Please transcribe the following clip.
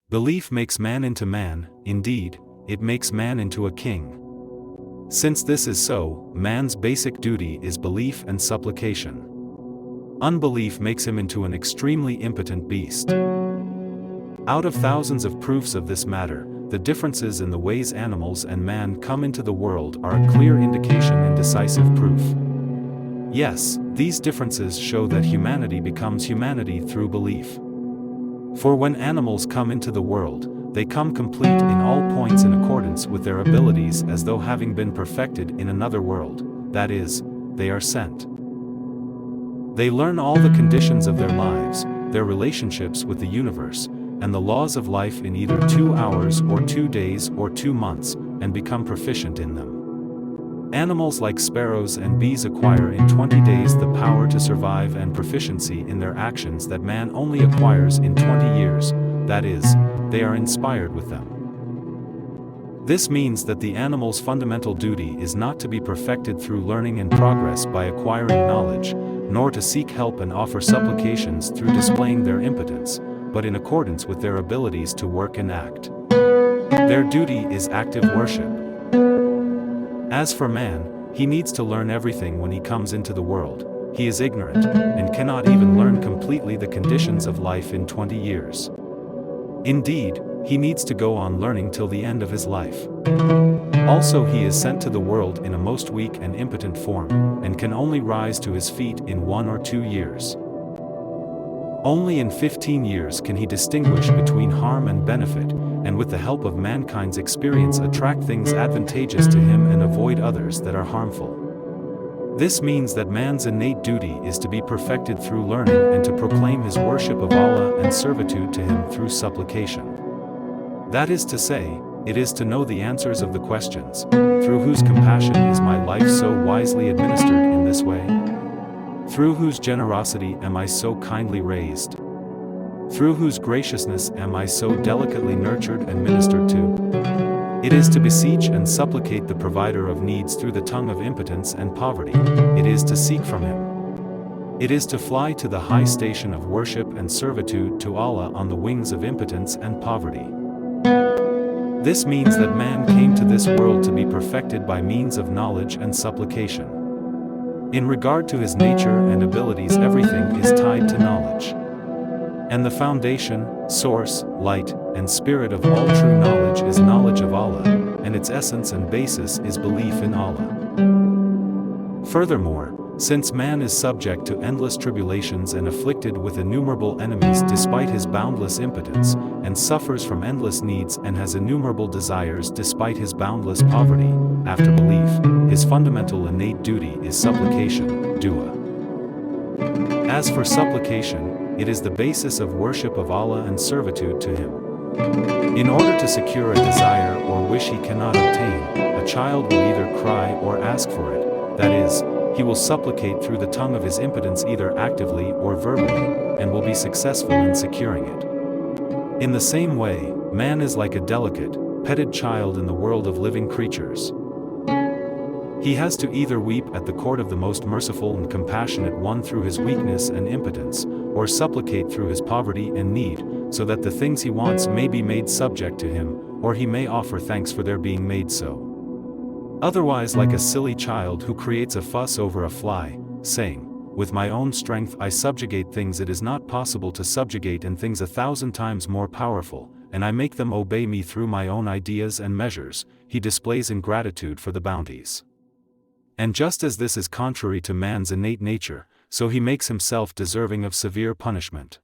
Belief makes man into man, indeed, it makes man into a king. Since this is so, man's basic duty is belief and supplication. Unbelief makes him into an extremely impotent beast. Out of thousands of proofs of this matter, the differences in the ways animals and man come into the world are a clear indication and decisive proof. Yes, these differences show that humanity becomes humanity through belief. For when animals come into the world, they come complete in all points in accordance with their abilities as though having been perfected in another world, that is, they are sent. They learn all the conditions of their lives, their relationships with the universe, and the laws of life in either 2 hours or 2 days or 2 months, and become proficient in them. Animals like sparrows and bees acquire in 20 days the power to survive and proficiency in their actions that man only acquires in 20 years, that is, they are inspired with them. This means that the animal's fundamental duty is not to be perfected through learning and progress by acquiring knowledge, nor to seek help and offer supplications through displaying their impotence, but in accordance with their abilities to work and act. Their duty is active worship. As for man, he needs to learn everything when he comes into the world. He is ignorant, and cannot even learn completely the conditions of life in 20 years. Indeed, he needs to go on learning till the end of his life. Also, he is sent to the world in a most weak and impotent form, and can only rise to his feet in 1 or 2 years. Only in 15 years can he distinguish between harm and benefit, and with the help of mankind's experience attract things advantageous to him and avoid others that are harmful. This means that man's innate duty is to be perfected through learning and to proclaim his worship of Allah and servitude to him through supplication. That is to say, it is to know the answers of the questions, through whose compassion is my life so wisely administered in this way? Through whose generosity am I so kindly raised? Through whose graciousness am I so delicately nurtured and ministered to? It is to beseech and supplicate the provider of needs through the tongue of impotence and poverty. It is to seek from him. It is to fly to the high station of worship and servitude to Allah on the wings of impotence and poverty. This means that man came to this world to be perfected by means of knowledge and supplication. In regard to his nature and abilities, everything is tied to knowledge. And the foundation, source, light, and spirit of all true knowledge is knowledge of Allah, and its essence and basis is belief in Allah. Furthermore, since man is subject to endless tribulations and afflicted with innumerable enemies despite his boundless impotence, and suffers from endless needs and has innumerable desires despite his boundless poverty, after belief, his fundamental innate duty is supplication, dua. As for supplication, it is the basis of worship of Allah and servitude to Him. In order to secure a desire or wish he cannot obtain, a child will either cry or ask for it, that is, he will supplicate through the tongue of his impotence either actively or verbally, and will be successful in securing it. In the same way, man is like a delicate, petted child in the world of living creatures. He has to either weep at the court of the most merciful and compassionate one through his weakness and impotence, or supplicate through his poverty and need, so that the things he wants may be made subject to him, or he may offer thanks for their being made so. Otherwise, like a silly child who creates a fuss over a fly, saying, "With my own strength I subjugate things it is not possible to subjugate, and things 1,000 times more powerful, and I make them obey me through my own ideas and measures," he displays ingratitude for the bounties. And just as this is contrary to man's innate nature, so he makes himself deserving of severe punishment.